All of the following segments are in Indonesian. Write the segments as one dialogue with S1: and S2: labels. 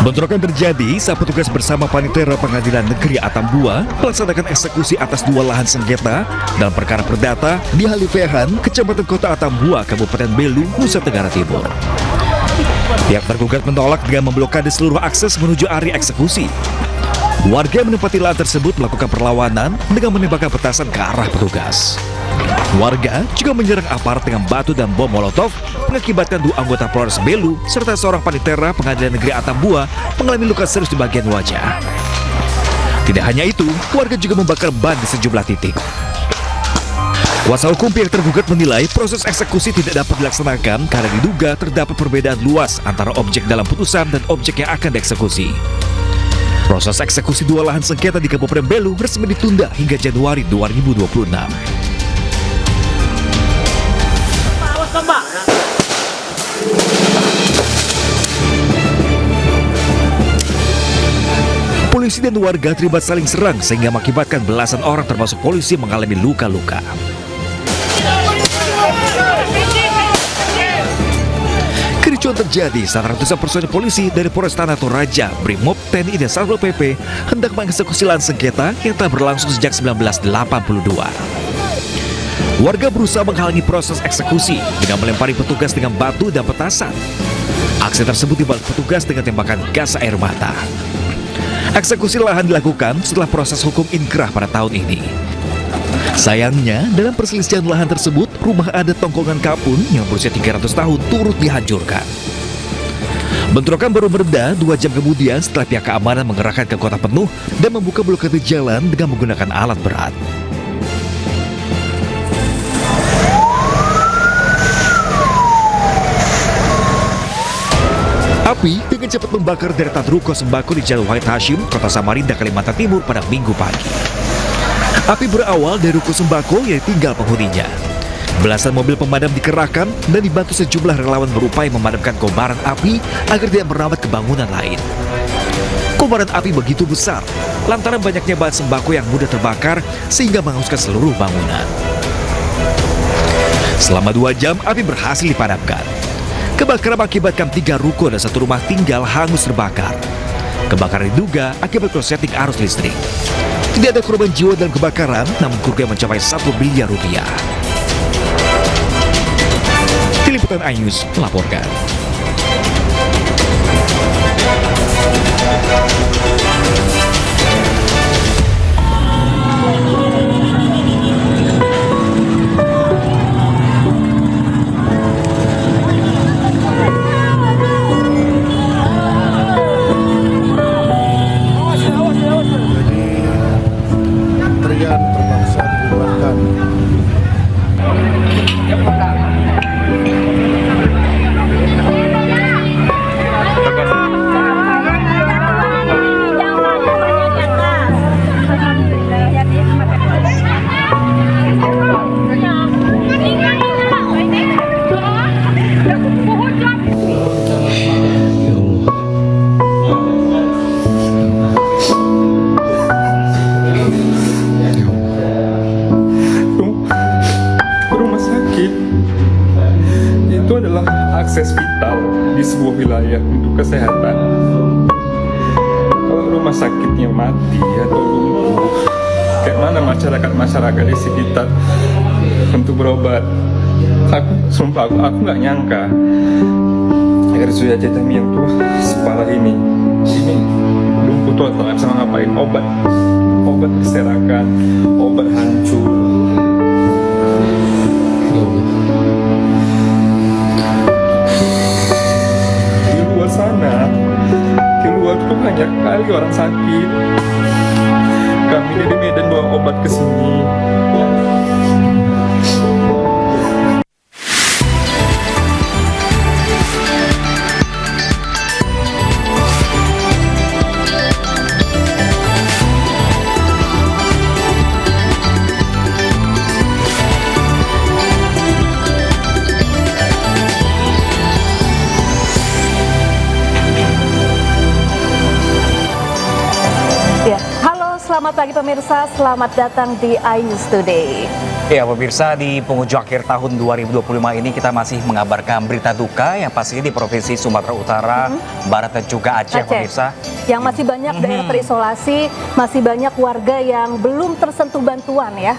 S1: Bentrokan terjadi saat petugas bersama Panitera Pengadilan Negeri Atambua melaksanakan eksekusi atas 2 lahan sengketa dalam perkara perdata di Halifehan, Kecamatan Kota Atambua, Kabupaten Belu, Nusa Tenggara Timur. Pihak tergugat menolak dengan memblokade seluruh akses menuju area eksekusi. Warga yang menempati lahan tersebut melakukan perlawanan dengan menembakkan petasan ke arah petugas. Warga juga menyerang aparat dengan batu dan bom molotov, mengakibatkan 2 anggota Polres Belu serta seorang panitera Pengadilan Negeri Atambua mengalami luka serius di bagian wajah. Tidak hanya itu, warga juga membakar ban di sejumlah titik. Kuasa hukum pihak tergugat menilai proses eksekusi tidak dapat dilaksanakan karena diduga terdapat perbedaan luas antara objek dalam putusan dan objek yang akan dieksekusi. Proses eksekusi 2 lahan sengketa di Kabupaten Belu resmi ditunda hingga Januari 2026. Polisi dan warga terlibat saling serang sehingga mengakibatkan belasan orang termasuk polisi mengalami luka-luka. Kericuan terjadi saat ratusan personel polisi dari Polresta Toraja, Brimob, TNI dan Satpol PP hendak mengeksekusi lahan sengketa yang telah berlangsung sejak 1982. Warga berusaha menghalangi proses eksekusi dengan melempari petugas dengan batu dan petasan. Aksi tersebut dibalas petugas dengan tembakan gas air mata. Eksekusi lahan dilakukan setelah proses hukum inkrah pada tahun ini. Sayangnya, dalam perselisihan lahan tersebut, rumah adat Tongkongan Kapun yang berusia 300 tahun turut dihancurkan. Bentrokan baru mereda 2 jam kemudian setelah pihak keamanan mengerahkan kekuatan penuh dan membuka blokade jalan dengan menggunakan alat berat. Api dengan cepat membakar deretan ruko sembako di Jalan Wahid Hashim, Kota Samarinda, Kalimantan Timur pada Minggu pagi. Api berawal dari ruko sembako yang tinggal penghuninya. Belasan mobil pemadam dikerahkan dan dibantu sejumlah relawan berupaya memadamkan kobaran api agar tidak merambat ke bangunan lain. Kobaran api begitu besar lantaran banyaknya bahan sembako yang mudah terbakar sehingga menghanguskan seluruh bangunan. Selama 2 jam api berhasil dipadamkan. Kebakaran mengakibatkan 3 ruko dan 1 rumah tinggal hangus terbakar. Kebakaran diduga akibat korsleting arus listrik. Tidak ada korban jiwa dalam kebakaran, namun kerugian mencapai 1 miliar rupiah. Tim Liputan iNews melaporkan.
S2: Terpaksa dibubarkan.
S3: Itu adalah akses vital di sebuah wilayah untuk kesehatan. Kalau rumah sakitnya mati atau lumpuh, kayak mana masyarakat di sekitar untuk berobat? Sumpah aku nggak nyangka RSUD Tamiang tuh separah ini. Ini lumpuh tuh nggak bisa ngapain, obat berserakan, obat hancur. Di luar tuh banyak kali orang sakit. Kami dari Medan bawa obat ke sini.
S4: pagi pemirsa, selamat datang di iNews Today.
S5: Ya pemirsa, di penghujung akhir tahun 2025 ini kita masih mengabarkan berita duka yang pasti di Provinsi Sumatera Utara, Barat dan juga Aceh pemirsa.
S4: Yang masih banyak daerah terisolasi, masih banyak warga yang belum tersentuh bantuan ya.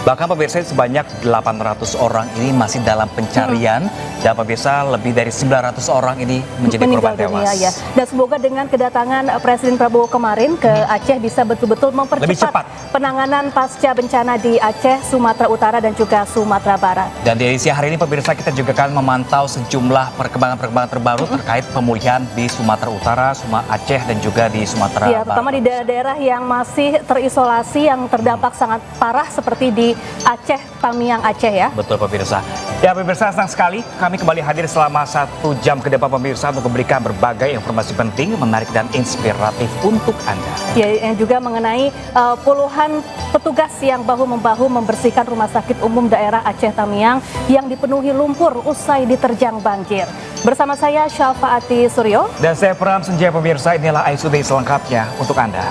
S5: Bahkan pemirsa sebanyak 800 orang ini masih dalam pencarian dan pemirsa lebih dari 900 orang ini menjadi korban tewas.
S4: Ya. Dan semoga dengan kedatangan Presiden Prabowo kemarin ke Aceh bisa betul-betul mempercepat penanganan pasca bencana di Aceh, Sumatera Utara dan juga Sumatera Barat.
S5: Dan di edisi hari ini pemirsa kita juga akan memantau sejumlah perkembangan terbaru terkait pemulihan di Sumatera Utara, Aceh dan juga di Sumatera Barat.
S4: Terutama di daerah-daerah yang masih terisolasi yang terdampak sangat parah seperti di Aceh, Tamiang, Aceh ya.
S5: Betul pemirsa. Ya pemirsa, senang sekali kami kembali hadir selama 1 jam ke depan pemirsa untuk memberikan berbagai informasi penting, menarik dan inspiratif untuk Anda.
S4: Ya, yang juga mengenai puluhan petugas yang bahu-membahu membersihkan rumah sakit umum daerah Aceh Tamiang yang dipenuhi lumpur usai diterjang banjir. Bersama saya Syafaati Suryo.
S5: Dan saya Pram Senjaya pemirsa, inilah iNews Today selengkapnya untuk Anda.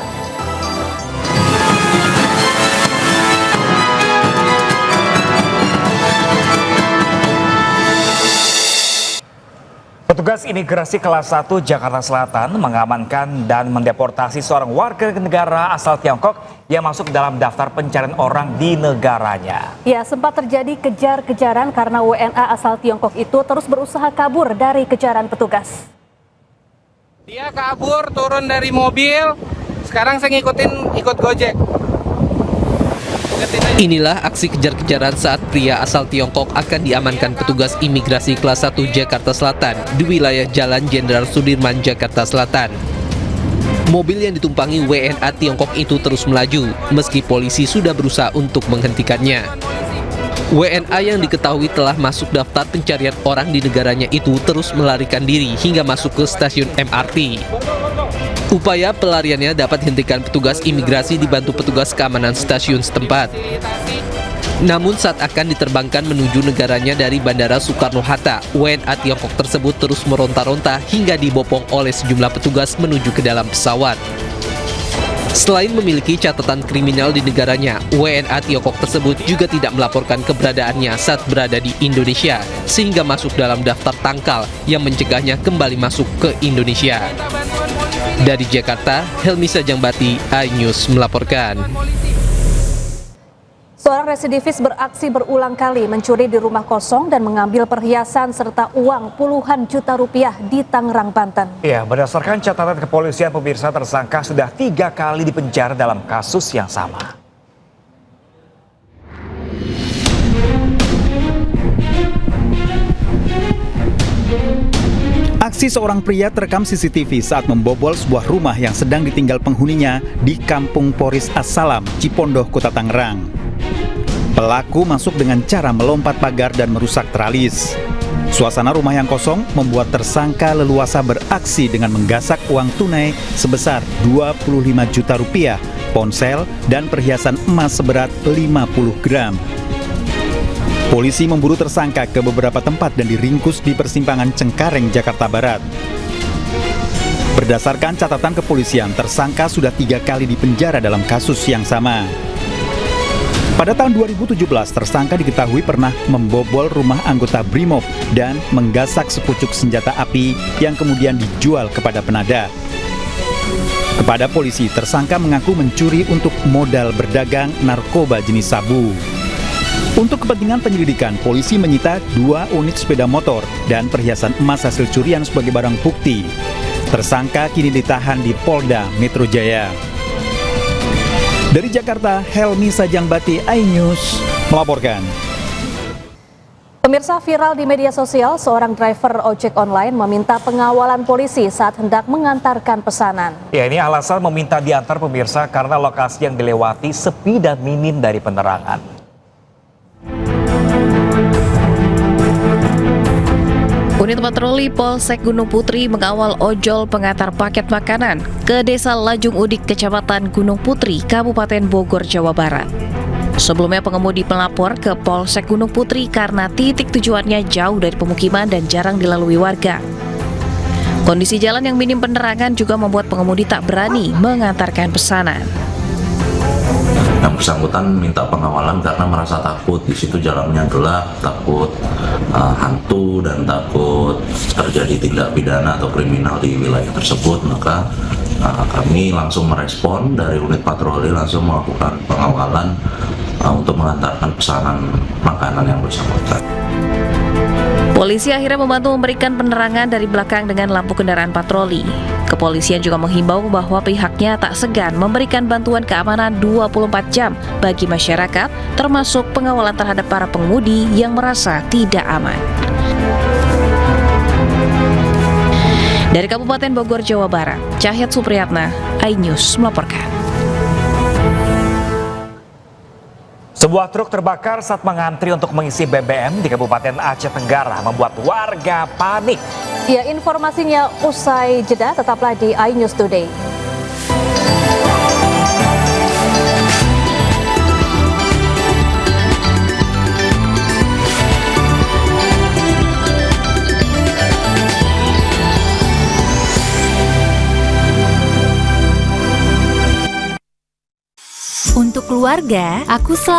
S5: Petugas imigrasi kelas 1 Jakarta Selatan mengamankan dan mendeportasi seorang warga negara asal Tiongkok yang masuk dalam daftar pencarian orang di negaranya.
S4: Ya, sempat terjadi kejar-kejaran karena WNA asal Tiongkok itu terus berusaha kabur dari kejaran petugas.
S6: Dia kabur, turun dari mobil, sekarang saya ikut Gojek.
S7: Inilah aksi kejar-kejaran saat pria asal Tiongkok akan diamankan petugas imigrasi kelas 1 Jakarta Selatan di wilayah Jalan Jenderal Sudirman, Jakarta Selatan. Mobil yang ditumpangi WNA Tiongkok itu terus melaju, meski polisi sudah berusaha untuk menghentikannya. WNA yang diketahui telah masuk daftar pencarian orang di negaranya itu terus melarikan diri hingga masuk ke stasiun MRT. Upaya pelariannya dapat dihentikan petugas imigrasi dibantu petugas keamanan stasiun setempat. Namun saat akan diterbangkan menuju negaranya dari Bandara Soekarno-Hatta, WNA Tiongkok tersebut terus meronta-ronta hingga dibopong oleh sejumlah petugas menuju ke dalam pesawat. Selain memiliki catatan kriminal di negaranya, WNA Tiongkok tersebut juga tidak melaporkan keberadaannya saat berada di Indonesia, sehingga masuk dalam daftar tangkal yang mencegahnya kembali masuk ke Indonesia. Dari Jakarta, Helmi Sajangbati, iNews melaporkan.
S4: Seorang residivis beraksi berulang kali mencuri di rumah kosong dan mengambil perhiasan serta uang puluhan juta rupiah di Tangerang, Banten.
S5: Ya, berdasarkan catatan kepolisian pemirsa, tersangka sudah 3 kali dipenjara dalam kasus yang sama.
S8: Aksi seorang pria terekam CCTV saat membobol sebuah rumah yang sedang ditinggal penghuninya di Kampung Poris Assalam, Cipondoh, Kota Tangerang. Pelaku masuk dengan cara melompat pagar dan merusak teralis. Suasana rumah yang kosong membuat tersangka leluasa beraksi dengan menggasak uang tunai sebesar 25 juta rupiah, ponsel, dan perhiasan emas seberat 50 gram. Polisi memburu tersangka ke beberapa tempat dan diringkus di persimpangan Cengkareng, Jakarta Barat. Berdasarkan catatan kepolisian, tersangka sudah 3 kali dipenjara dalam kasus yang sama. Pada tahun 2017, tersangka diketahui pernah membobol rumah anggota Brimob dan menggasak sepucuk senjata api yang kemudian dijual kepada penadah. Kepada polisi, tersangka mengaku mencuri untuk modal berdagang narkoba jenis sabu. Untuk kepentingan penyelidikan, polisi menyita 2 unit sepeda motor dan perhiasan emas hasil curian sebagai barang bukti. Tersangka kini ditahan di Polda Metro Jaya. Dari Jakarta, Helmi Sajangbati, iNews melaporkan.
S4: Pemirsa, viral di media sosial, seorang driver ojek online meminta pengawalan polisi saat hendak mengantarkan pesanan.
S5: Ya, ini alasan meminta diantar pemirsa karena lokasi yang dilewati sepi dan minim dari penerangan.
S9: Unit patroli Polsek Gunung Putri mengawal ojol pengantar paket makanan ke Desa Lajung Udik, Kecamatan Gunung Putri, Kabupaten Bogor, Jawa Barat. Sebelumnya pengemudi melapor ke Polsek Gunung Putri karena titik tujuannya jauh dari pemukiman dan jarang dilalui warga. Kondisi jalan yang minim penerangan juga membuat pengemudi tak berani mengantarkan pesanan.
S10: Yang bersangkutan minta pengawalan karena merasa takut, di situ jalannya gelap, takut hantu dan takut terjadi tindak pidana atau kriminal di wilayah tersebut. Maka kami langsung merespon dari unit patroli, langsung melakukan pengawalan untuk mengantarkan pesanan makanan yang bersangkutan.
S9: Polisi akhirnya membantu memberikan penerangan dari belakang dengan lampu kendaraan patroli. Kepolisian juga menghimbau bahwa pihaknya tak segan memberikan bantuan keamanan 24 jam bagi masyarakat, termasuk pengawalan terhadap para pengemudi yang merasa tidak aman. Dari Kabupaten Bogor, Jawa Barat, Cahyat Supriyatna, iNews melaporkan.
S5: Sebuah truk terbakar saat mengantri untuk mengisi BBM di Kabupaten Aceh Tenggara membuat warga panik.
S4: Ya, informasinya usai jeda, tetaplah di iNews Today.
S11: Untuk keluarga, aku selalu